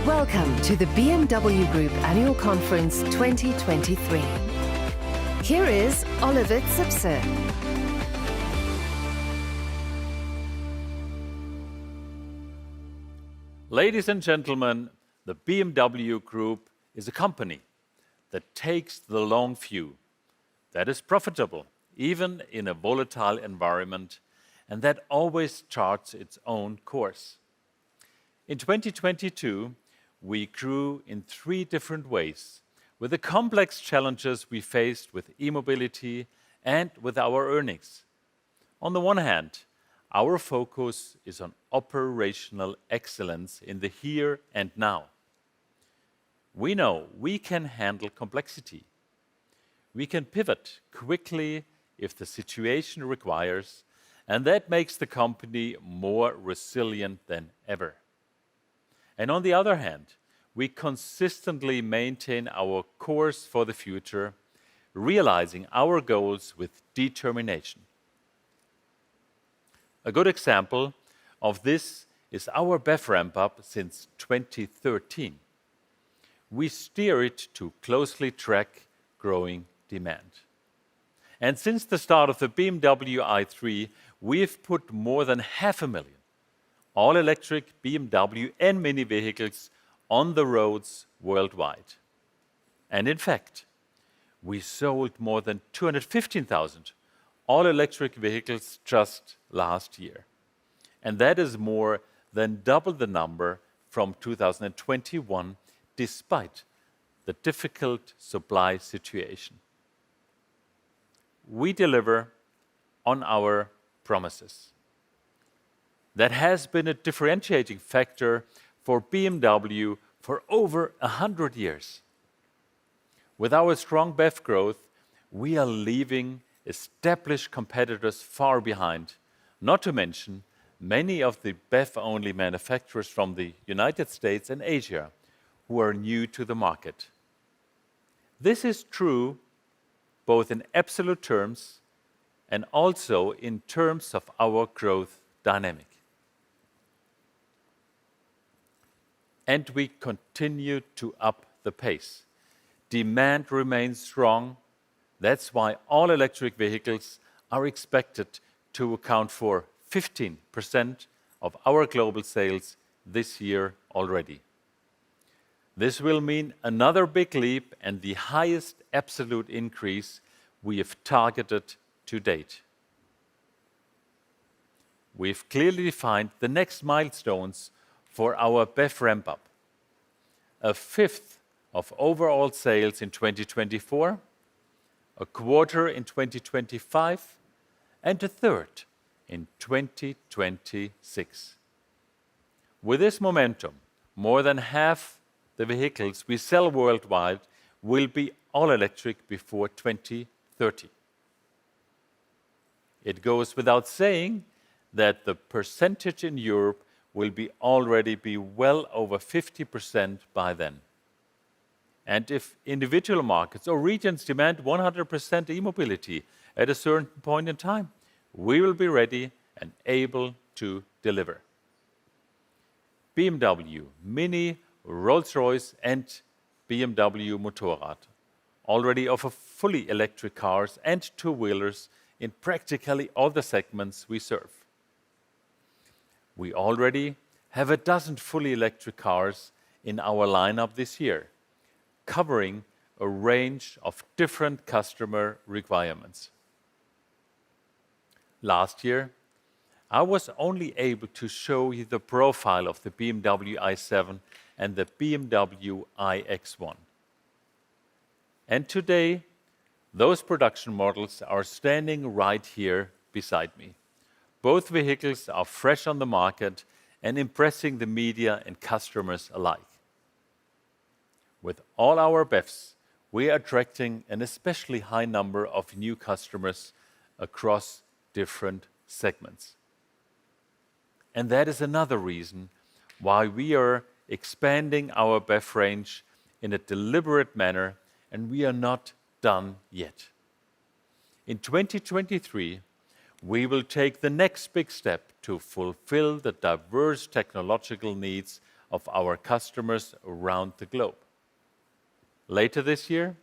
Welcome to the BMW Group Annual Conference 2023. Here is Oliver Zipse. Ladies and gentlemen, the BMW Group is a company that takes the long view, that is profitable, even in a volatile environment, and that always charts its own course. In 2022, we grew in 3 different ways, with the complex challenges we faced with e-mobility and with our earnings. On the one hand, our focus is on operational excellence in the here and now. We know we can handle complexity. We can pivot quickly if the situation requires, and that makes the company more resilient than ever. And on the other hand, we consistently maintain our course for the future, realizing our goals with determination. A good example of this is our BEV ramp-up since 2013. We steer it to closely track growing demand. And since the start of the BMW i3, we've put more than 500,000 all-electric BMW and Mini vehicles on the roads worldwide. And in fact, we sold more than 215,000 all-electric vehicles just last year. And that is more than double the number from 2021, despite the difficult supply situation. We deliver on our promises. That has been a differentiating factor for BMW for over 100 years. With our strong BEV growth, we are leaving established competitors far behind, not to mention many of the BEV-only manufacturers from the United States and Asia who are new to the market. This is true both in absolute terms and also in terms of our growth dynamic. And we continue to up the pace. Demand remains strong. That's why all-electric vehicles are expected to account for 15% of our global sales this year already. This will mean another big leap and the highest absolute increase we have targeted to date. We've clearly defined the next milestones for our BEV ramp-up. 1/5 of overall sales in 2024, 1/4 in 2025, and 1/3 in 2026. With this momentum, more than half the vehicles we sell worldwide will be all-electric before 2030. It goes without saying that the percentage in Europe will already be well over 50% by then. And if individual markets or regions demand 100% e-mobility at a certain point in time, we will be ready and able to deliver. BMW, Mini, Rolls-Royce and BMW Motorrad already offer fully electric cars and two-wheelers in practically all the segments we serve. We already have a dozen fully electric cars in our lineup this year, covering a range of different customer requirements. Last year, I was only able to show you the profile of the BMW i7 and the BMW iX1. And today, those production models are standing right here beside me. Both vehicles are fresh on the market and impressing the media and customers alike. With all our BEVs, we are attracting an especially high number of new customers across different segments. And that is another reason why we are expanding our BEV range in a deliberate manner, and we are not done yet. In 2023, we will take the next big step to fulfill the diverse technological needs of our customers around the globe. Later this year,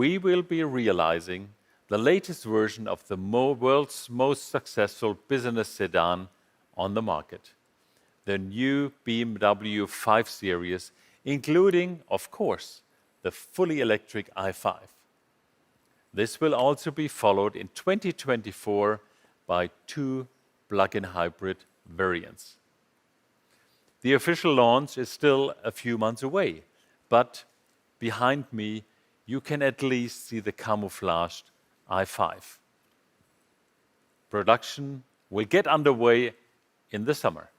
we will be realizing the latest version of the world's most successful business sedan on the market, the new BMW 5 Series, including, of course, the fully electric i5. This will also be followed in 2024 by 2 plug-in hybrid variants. The official launch is still a few months away, but behind me you can at least see the camouflaged i5. Production will get underway in the summer.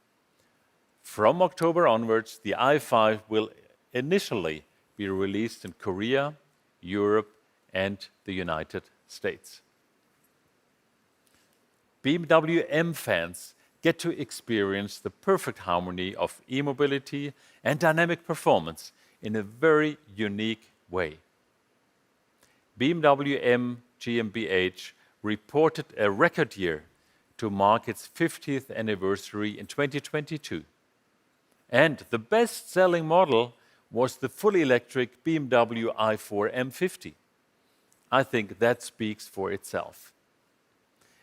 From October onwards, the i5 will initially be released in Korea, Europe, and the United States. BMW M fans get to experience the perfect harmony of e-mobility and dynamic performance in a very unique way. BMW M GmbH reported a record year to mark its 50th anniversary in 2022. And the best-selling model was the fully electric BMW i4 M50. I think that speaks for itself.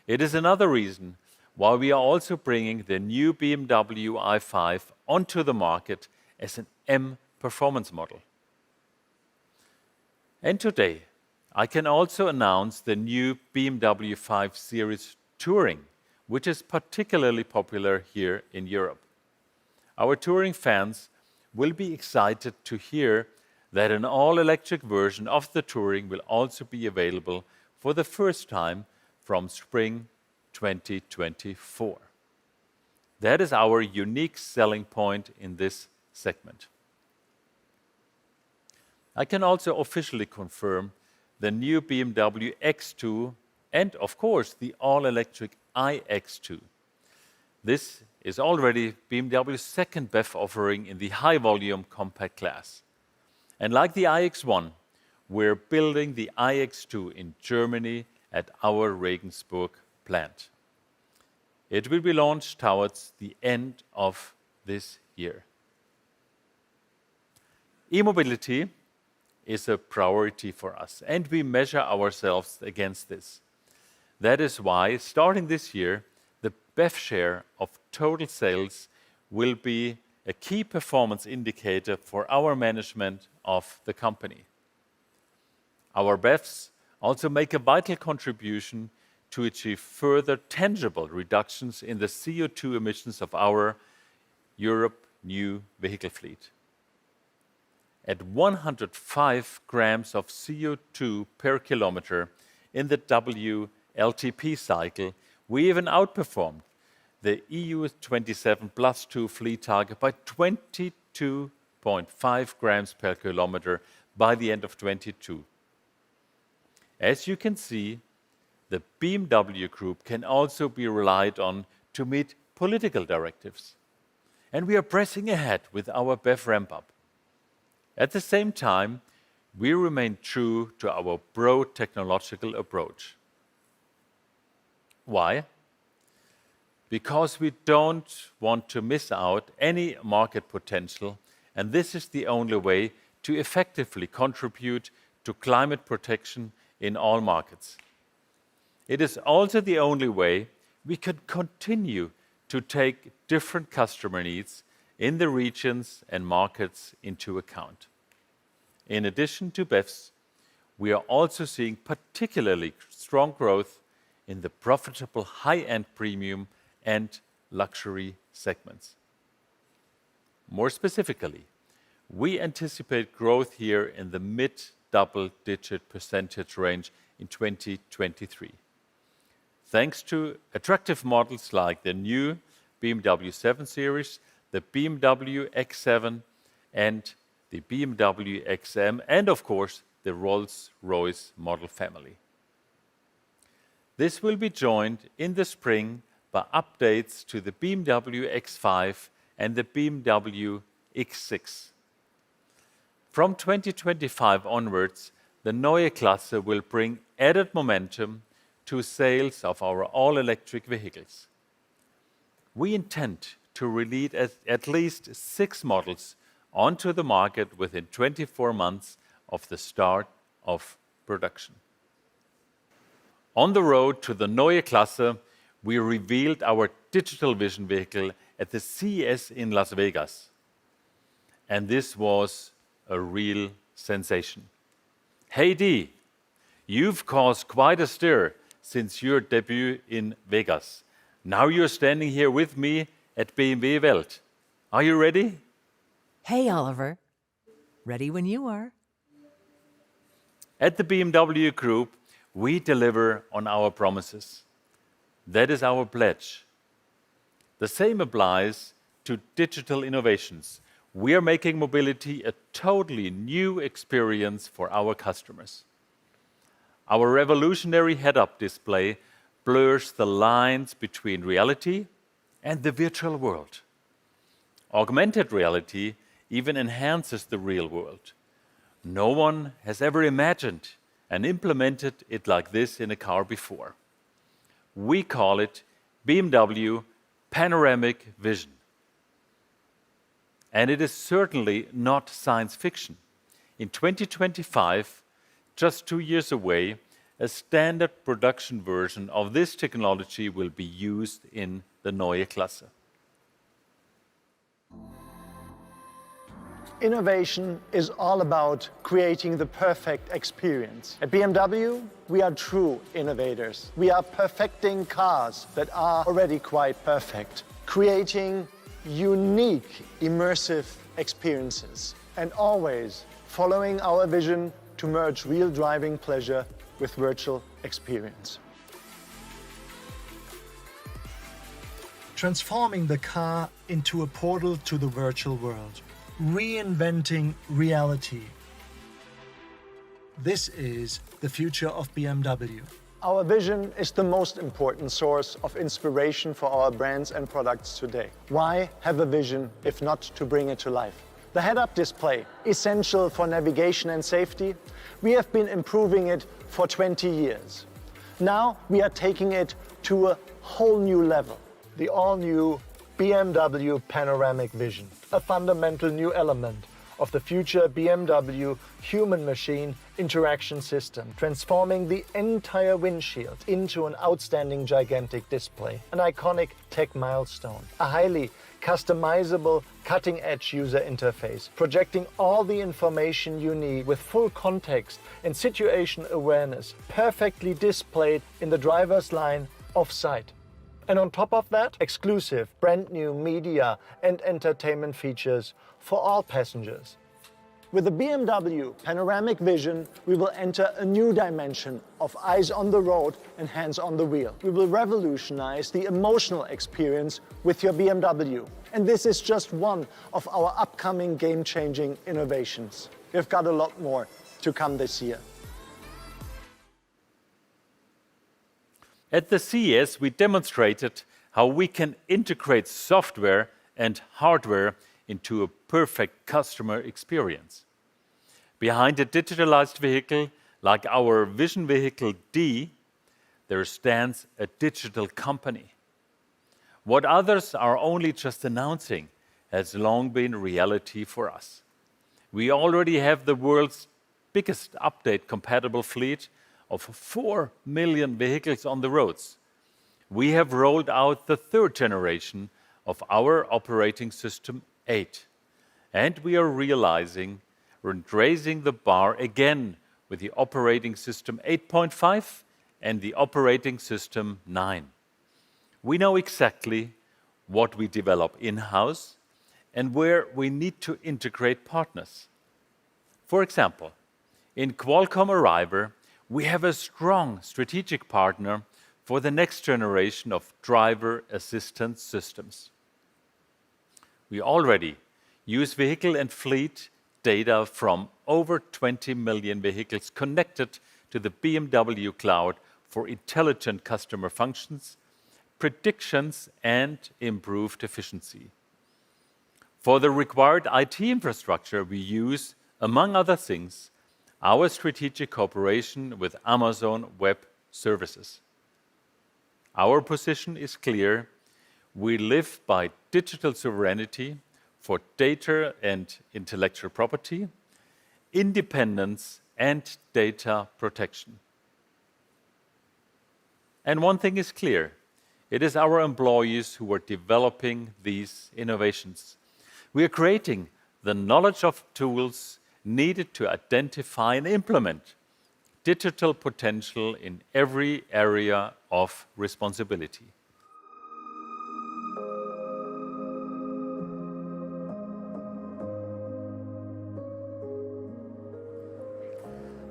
It is another reason why we are also bringing the new BMW i5 onto the market as an M performance model. And today, I can also announce the new BMW 5 Series Touring, which is particularly popular here in Europe. Our touring fans will be excited to hear that an all-electric version of the Touring will also be available for the first time from spring 2024. That is our unique selling point in this segment. I can also officially confirm the new BMW X2 and, of course, the all-electric iX2. This is already BMW's second BEV offering in the high-volume compact class. And like the iX1, we're building the iX2 in Germany at our Regensburg plant. It will be launched towards the end of this year. E-mobility is a priority for us, and we measure ourselves against this. That is why, starting this year, the BEV share of total sales will be a key performance indicator for our management of the company. Our BEVs also make a vital contribution to achieve further tangible reductions in the CO2 emissions of our Europe new vehicle fleet. At 105 grams of CO2 per kilometer in the WLTP cycle, we even outperformed the EU 27+2 fleet target by 22.5 grams per kilometer by the end of 2022. As you can see, the BMW Group can also be relied on to meet political directives. And we are pressing ahead with our BEV ramp-up. At the same time, we remain true to our broad technological approach. Why? Because we don't want to miss out any market potential, and this is the only way to effectively contribute to climate protection in all markets. It is also the only way we can continue to take different customer needs in the regions and markets into account. In addition to BEVs, we are also seeing particularly strong growth in the profitable high-end premium and luxury segments. More specifically, we anticipate growth here in the mid-double-digit % range in 2023. Thanks to attractive models like the new BMW 7 Series, the BMW X7 and the BMW XM, and of course, the Rolls-Royce model family. This will be joined in the spring by updates to the BMW X5 and the BMW X6. From 2025 onwards, the NeueKlasse will bring added momentum to sales of our all-electric vehicles. We intend to release at least 6 models onto the market within 24 months of the start of production. On the road to the NeueKlasse, we revealed our digital vision vehicle at the CES in Las Vegas. And this was a real sensation. Hey Dee, you've caused quite a stir since your debut in Vegas. Now you're standing here with me at BMW Welt. Are you ready? Hey, Oliver. Ready when you are. At the BMW Group, we deliver on our promises. That is our pledge. The same applies to digital innovations. We are making mobility a totally new experience for our customers. Our revolutionary head-up display blurs the lines between reality and the virtual world. Augmented reality even enhances the real world. No one has ever imagined and implemented it like this in a car before. We call it BMW Panoramic Vision. And it is certainly not science fiction. In 2025, just 2 years away, a standard production version of this technology will be used in the NeueKlasse. Innovation is all about creating the perfect experience. At BMW, we are true innovators. We are perfecting cars that are already quite perfect, creating unique, immersive experiences, and always following our vision to merge real driving pleasure with virtual experience. Transforming the car into a portal to the virtual world. Reinventing reality. This is the future of BMW. Our vision is the most important source of inspiration for our brands and products today. Why have a vision if not to bring it to life? The head-up display, essential for navigation and safety. We have been improving it for 20 years. Now we are taking it to a whole new level. The all-new BMW Panoramic Vision, a fundamental new element of the future BMW human-machine interaction system, transforming the entire windshield into an outstanding gigantic display, an iconic tech milestone, a highly customizable cutting-edge user interface, projecting all the information you need with full context and situation awareness, perfectly displayed in the driver's line of sight. And on top of that, exclusive, brand new media and entertainment features for all passengers. With the BMW Panoramic Vision, we will enter a new dimension of eyes on the road and hands on the wheel. We will revolutionize the emotional experience with your BMW. And this is just one of our upcoming game-changing innovations. We've got a lot more to come this year. At the CES, we demonstrated how we can integrate software and hardware into a perfect customer experience. Behind a digitalized vehicle like our vision vehicle D, there stands a digital company. What others are only just announcing has long been reality for us. We already have the world's biggest update-compatible fleet of 4 million vehicles on the roads. We have rolled out the 3rd generation of our operating system 8. And we are realizing we're raising the bar again with the operating system 8.5 and the operating system 9. We know exactly what we develop in-house and where we need to integrate partners. For example, in Qualcomm Arriver, we have a strong strategic partner for the next generation of driver assistance systems. We already use vehicle and fleet data from over 20 million vehicles connected to the BMW cloud for intelligent customer functions, predictions, and improved efficiency. For the required IT infrastructure, we use, among other things, our strategic cooperation with Amazon Web Services. Our position is clear. We live by digital sovereignty for data and intellectual property, independence and data protection. And one thing is clear, it is our employees who are developing these innovations. We are creating the knowledge of tools needed to identify and implement digital potential in every area of responsibility.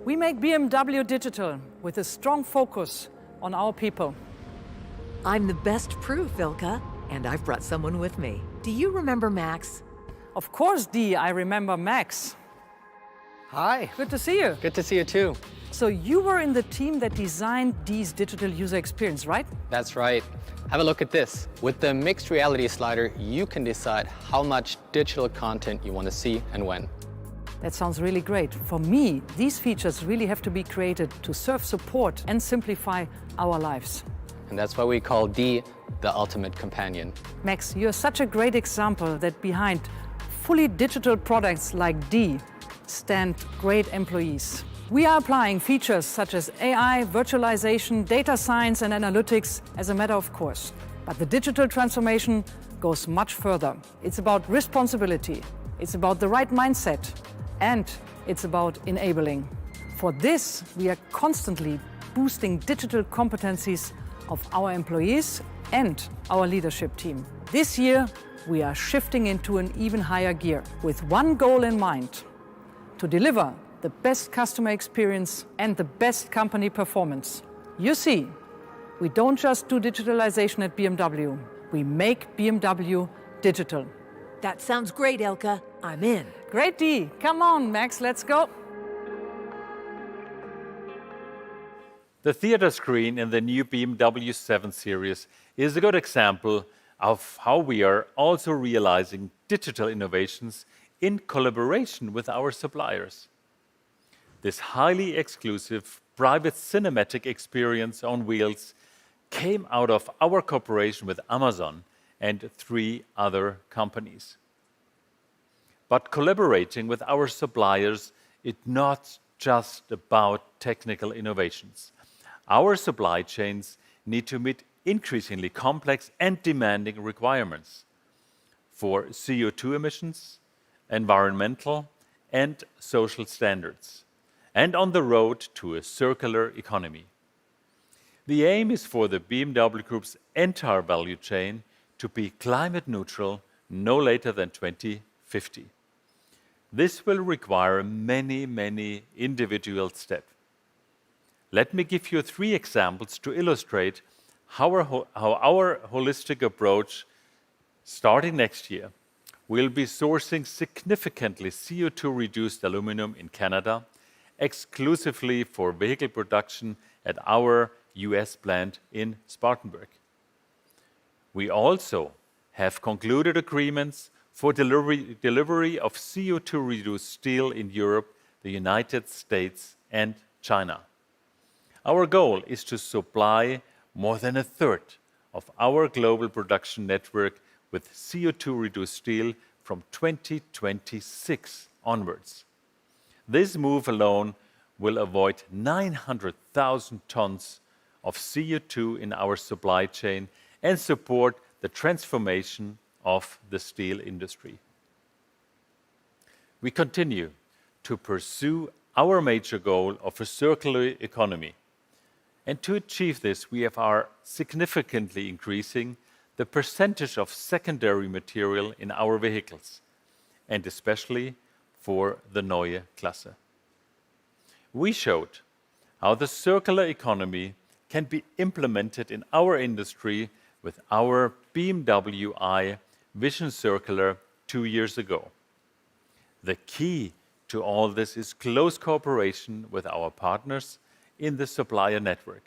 We make BMW digital with a strong focus on our people. I'm the best proof, Ilka, and I've brought someone with me. Do you remember Max? Of course, Dee, I remember Max. Hi. Good to see you. Good to see you too. So you were in the team that designed Dee's digital user experience, right? That's right. Have a look at this. With the mixed reality slider, you can decide how much digital content you want to see and when. That sounds really great. For me, these features really have to be created to serve support and simplify our lives. And that's why we call Dee the ultimate companion. Max, you're such a great example that behind fully digital products like Dee stand great employees. We are applying features such as AI, virtualization, data science and analytics as a matter of course. But the digital transformation goes much further. It's about responsibility, it's about the right mindset, and it's about enabling. For this, we are constantly boosting digital competencies of our employees and our leadership team. This year, we are shifting into an even higher gear with one goal in mind: to deliver the best customer experience and the best company performance. You see, we don't just do digitalization at BMW, we make BMW digital. That sounds great, Ilka. I'm in. Great, Dee. Come on, Max, let's go. The theater screen in the new BMW 7 Series is a good example of how we are also realizing digital innovations in collaboration with our suppliers. This highly exclusive private cinematic experience on wheels came out of our cooperation with Amazon and 3 other companies. But collaborating with our suppliers is not just about technical innovations. Our supply chains need to meet increasingly complex and demanding requirements for CO2 emissions, environmental and social standards, and on the road to a circular economy. The aim is for the BMW Group's entire value chain to be climate neutral no later than 2050. This will require many individual steps. Let me give you 3 examples to illustrate how our holistic approach, starting next year, will be sourcing significantly CO2-reduced aluminum in Canada, exclusively for vehicle production at our US plant in Spartanburg. We also have concluded agreements for delivery of CO2-reduced steel in Europe, the United States and China. Our goal is to supply more than a third of our global production network with CO2-reduced steel from 2026 onwards. This move alone will avoid 900,000 tons of CO2 in our supply chain and support the transformation of the steel industry. We continue to pursue our major goal of a circular economy. And to achieve this, we are significantly increasing the percentage of secondary material in our vehicles, and especially for the NeueKlasse. We showed how the circular economy can be implemented in our industry with our BMW i Vision Circular 2 years ago. The key to all this is close cooperation with our partners in the supplier network.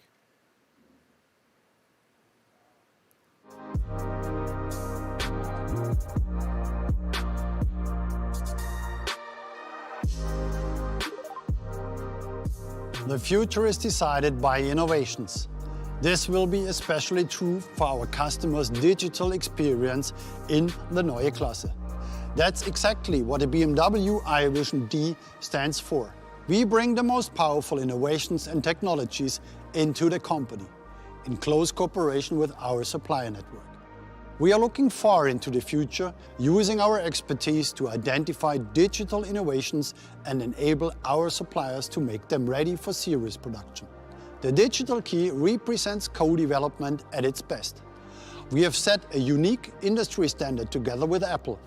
The future is decided by innovations, This will be especially true for our customers' digital experience in the NeueKlasse. That's exactly what the BMW iVision D stands for. We bring the most powerful innovations and technologies into the company, in close cooperation with our supplier network. We are looking far into the future, using our expertise to identify digital innovations and enable our suppliers to make them ready for series production. The digital key represents co-development at its best. We have set a unique industry standard together with Apple.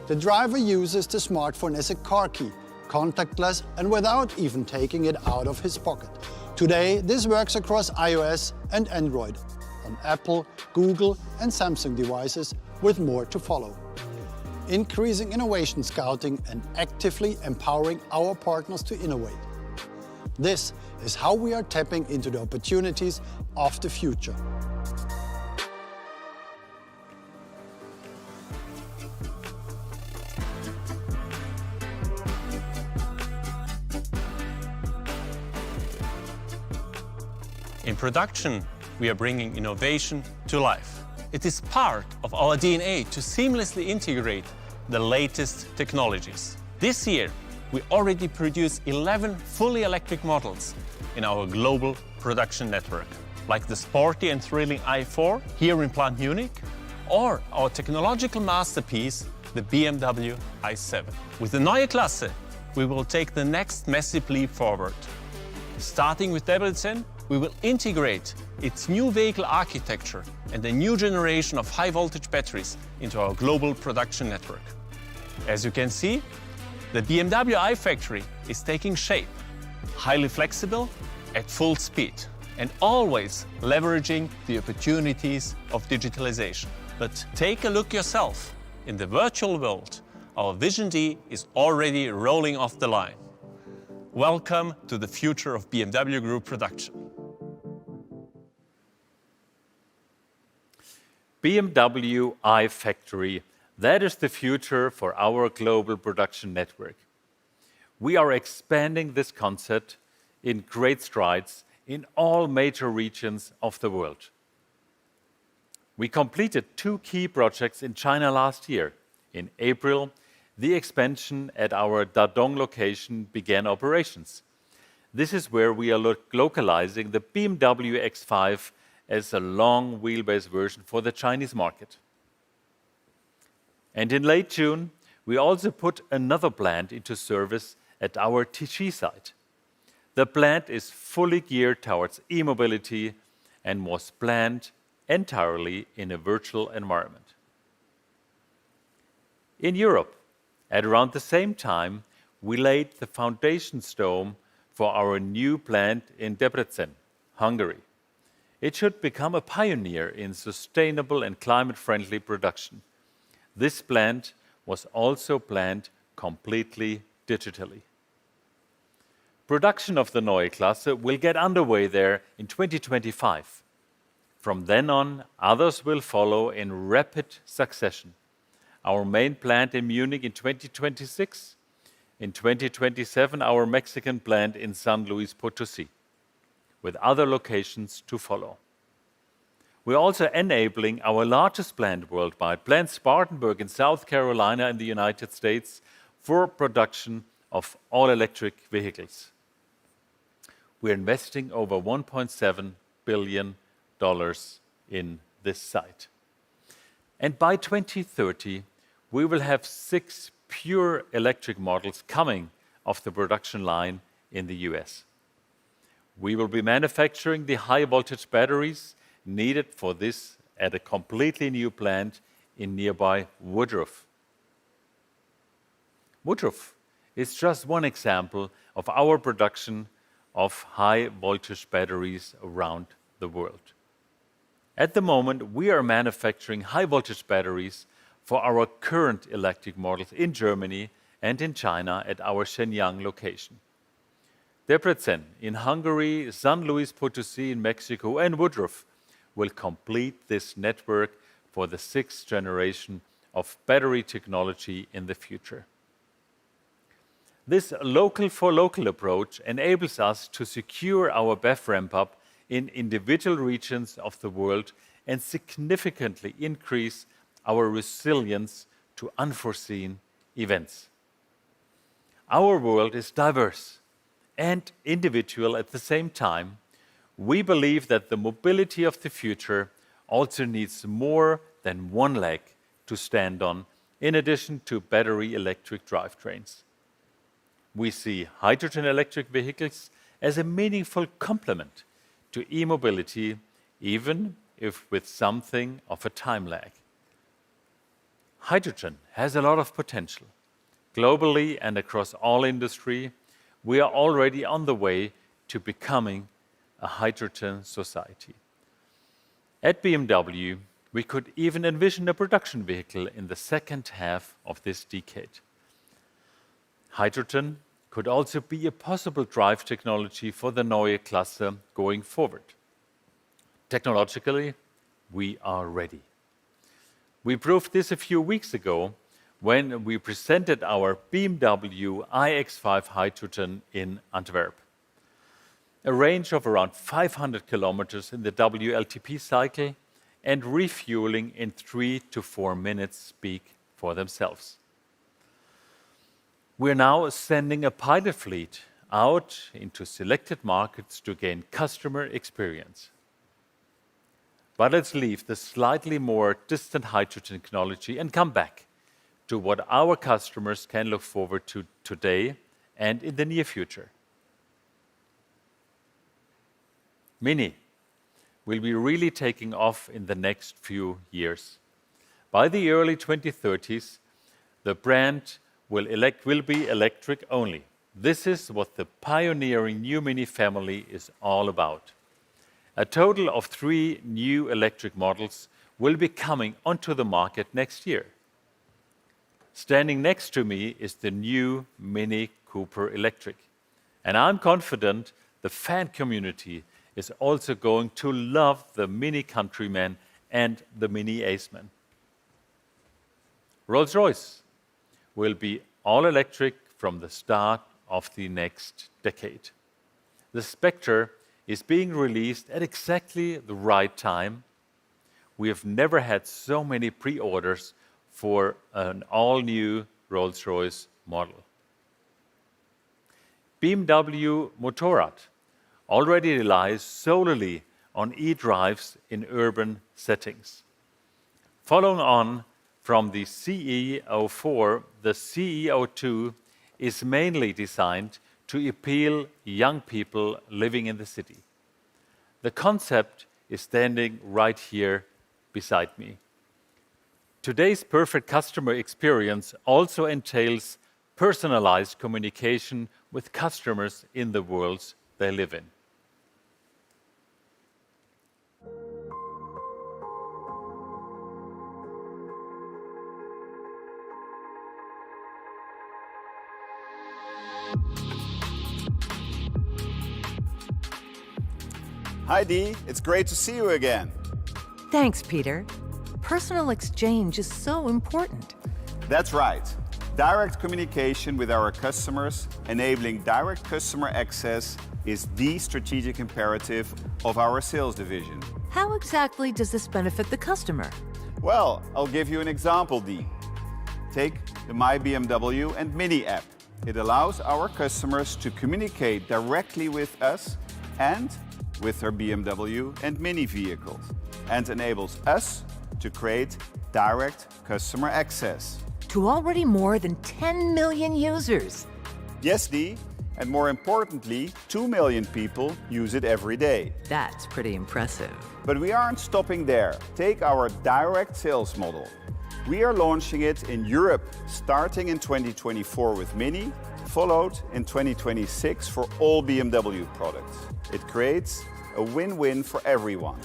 The driver uses the smartphone as a car key, contactless and without even taking it out of his pocket. Today, this works across iOS and Android, on Apple, Google and Samsung devices, with more to follow. Increasing innovation scouting and actively empowering our partners to innovate. This is how we are tapping into the opportunities of the future. In production, we are bringing innovation to life. It is part of our DNA to seamlessly integrate the latest technologies. This year, we already produce 11 fully electric models in our global production network, like the sporty and thrilling i4 here in Plant Munich, or our technological masterpiece, the BMW i7. With the NeueKlasse, we will take the next massive leap forward. Starting with Debrecen, we will integrate its new vehicle architecture and a new generation of high-voltage batteries into our global production network. As you can see, the BMW iFactory is taking shape, highly flexible, at full speed, and always leveraging the opportunities of digitalization. But take a look yourself. In the virtual world, our Vision D is already rolling off the line. Welcome to the future of BMW Group production. BMW iFactory, that is the future for our global production network. We are expanding this concept in great strides in all major regions of the world. We completed 2 key projects in China last year. In April, the expansion at our Dadong location began operations. This is where we are localizing the BMW X5 as a long wheelbase version for the Chinese market. And in late June, we also put another plant into service at our Tichy site. The plant is fully geared towards e-mobility and was planned entirely in a virtual environment. In Europe, at around the same time, we laid the foundation stone for our new plant in Debrecen, Hungary. It should become a pioneer in sustainable and climate-friendly production. This plant was also planned completely digitally. Production of the NeueKlasse will get underway there in 2025. From then on, others will follow in rapid succession. Our main plant in Munich in 2026, in 2027 our Mexican plant in San Luis Potosí, with other locations to follow. We are also enabling our largest plant worldwide, Plant Spartanburg in South Carolina in the United States, for production of all-electric vehicles. We are investing over $1.7 billion in this site. And by 2030, we will have 6 pure electric models coming off the production line in the US. We will be manufacturing the high-voltage batteries needed for this at a completely new plant in nearby Woodruff. Woodruff is just one example of our production of high-voltage batteries around the world. At the moment, we are manufacturing high-voltage batteries for our current electric models in Germany and in China at our Shenyang location. Debrecen in Hungary, San Luis Potosí in Mexico, and Woodruff will complete this network for the 6th generation of battery technology in the future. This local-for-local approach enables us to secure our BEV ramp-up in individual regions of the world and significantly increase our resilience to unforeseen events. Our world is diverse and individual at the same time. We believe that the mobility of the future also needs more than one leg to stand on, in addition to battery electric drivetrains. We see hydrogen electric vehicles as a meaningful complement to e-mobility, even if with something of a time lag. Hydrogen has a lot of potential. Globally and across all industry, we are already on the way to becoming a hydrogen society. At BMW, we could even envision a production vehicle in the second half of this decade. Hydrogen could also be a possible drive technology for the NeueKlasse going forward. Technologically, we are ready. We proved this a few weeks ago when we presented our BMW iX5 Hydrogen in Antwerp. A range of around 500 kilometers in the WLTP cycle and refueling in 3 to 4 minutes speak for themselves. We're now sending a pilot fleet out into selected markets to gain customer experience. But let's leave the slightly more distant hydrogen technology and come back to what our customers can look forward to today and in the near future. Mini will be really taking off in the next few years. By the early 2030s, the brand will be electric only. This is what the pioneering new Mini family is all about. A total of 3 new electric models will be coming onto the market next year. Standing next to me is the new Mini Cooper Electric. And I'm confident the fan community is also going to love the Mini Countryman and the Mini Aceman. Rolls-Royce will be all electric from the start of the next decade. The Spectre is being released at exactly the right time. We have never had so many pre-orders for an all-new Rolls-Royce model. BMW Motorrad already relies solely on e-drives in urban settings. Following on from the CE04, the CE02 is mainly designed to appeal young people living in the city. The concept is standing right here beside me. Today's perfect customer experience also entails personalized communication with customers in the worlds they live in. Hi Dee, it's great to see you again. Thanks, Peter. Personal exchange is so important. That's right. Direct communication with our customers, enabling direct customer access, is the strategic imperative of our sales division. How exactly does this benefit the customer? Well, I'll give you an example, Dee. Take the My BMW and Mini app. It allows our customers to communicate directly with us and with their BMW and Mini vehicles, and enables us to create direct customer access. To already more than 10 million users. Yes, Dee, and more importantly, 2 million people use it every day. That's pretty impressive. But we aren't stopping there. Take our direct sales model. We are launching it in Europe, starting in 2024 with Mini, followed in 2026 for all BMW products. It creates a win-win for everyone.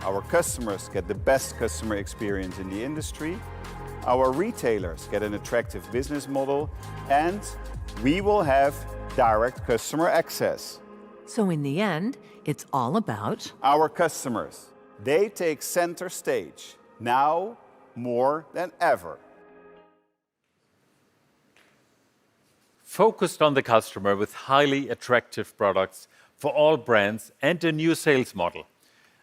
Our customers get the best customer experience in the industry, our retailers get an attractive business model, and we will have direct customer access. So in the end, it's all about our customers. They take center stage, now more than ever. Focused on the customer with highly attractive products for all brands and a new sales model.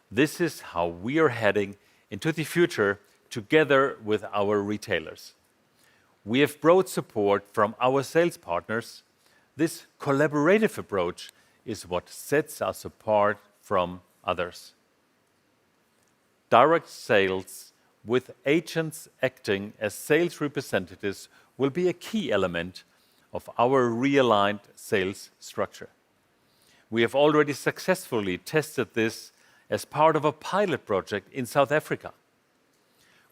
This is how we are heading into the future together with our retailers. We have broad support from our sales partners. This collaborative approach is what sets us apart from others. Direct sales with agents acting as sales representatives will be a key element of our realigned sales structure. We have already successfully tested this as part of a pilot project in South Africa.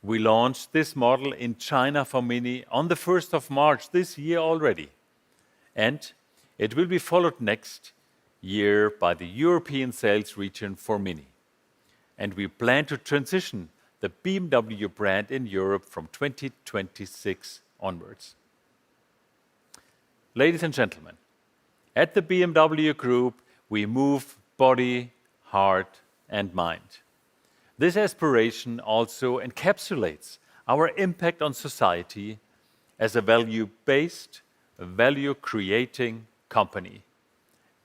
We launched this model in China for Mini on the 1st of March this year already. And it will be followed next year by the European sales region for Mini. And we plan to transition the BMW brand in Europe from 2026 onwards. Ladies and gentlemen, at the BMW Group, we move body, heart, and mind. This aspiration also encapsulates our impact on society as a value-based, value-creating company.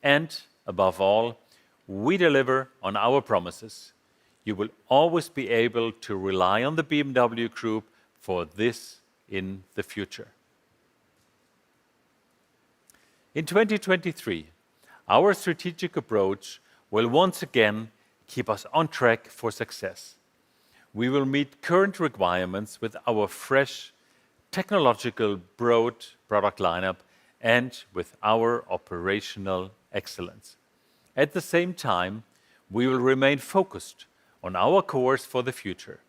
And above all, we deliver on our promises. You will always be able to rely on the BMW Group for this in the future. In 2023, our strategic approach will once again keep us on track for success. We will meet current requirements with our fresh, technological, broad product lineup and with our operational excellence. At the same time, we will remain focused on our course for the future.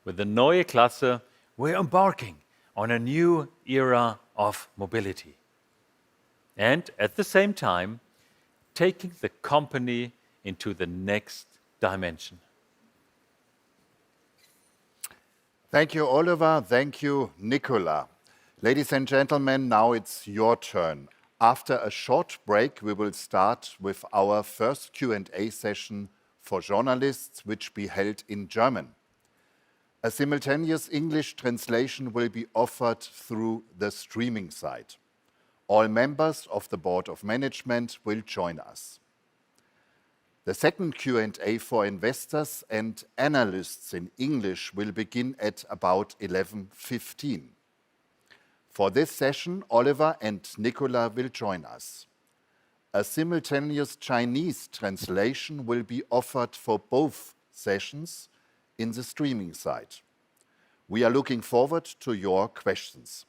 With the NeueKlasse, we're embarking on a new era of mobility. And at the same time, taking the company into the next dimension. Thank you, Oliver. Thank you, Nicola. Ladies and gentlemen, now it's your turn. After a short break, we will start with our first Q&A session for journalists, which will be held in German. A simultaneous English translation will be offered through the streaming site. All members of the Board of Management will join us. The second Q&A for investors and analysts in English will begin at about 11:15. For this session, Oliver and Nicola will join us. A simultaneous Chinese translation will be offered for both sessions in the streaming site. We are looking forward to your questions.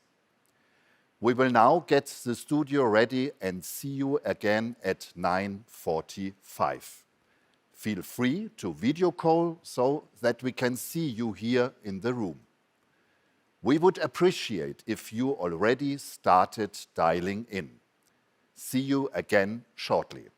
We will now get the studio ready and see you again at 9:45. Feel free to video call so that we can see you here in the room. We would appreciate if you already started dialing in. See you again shortly.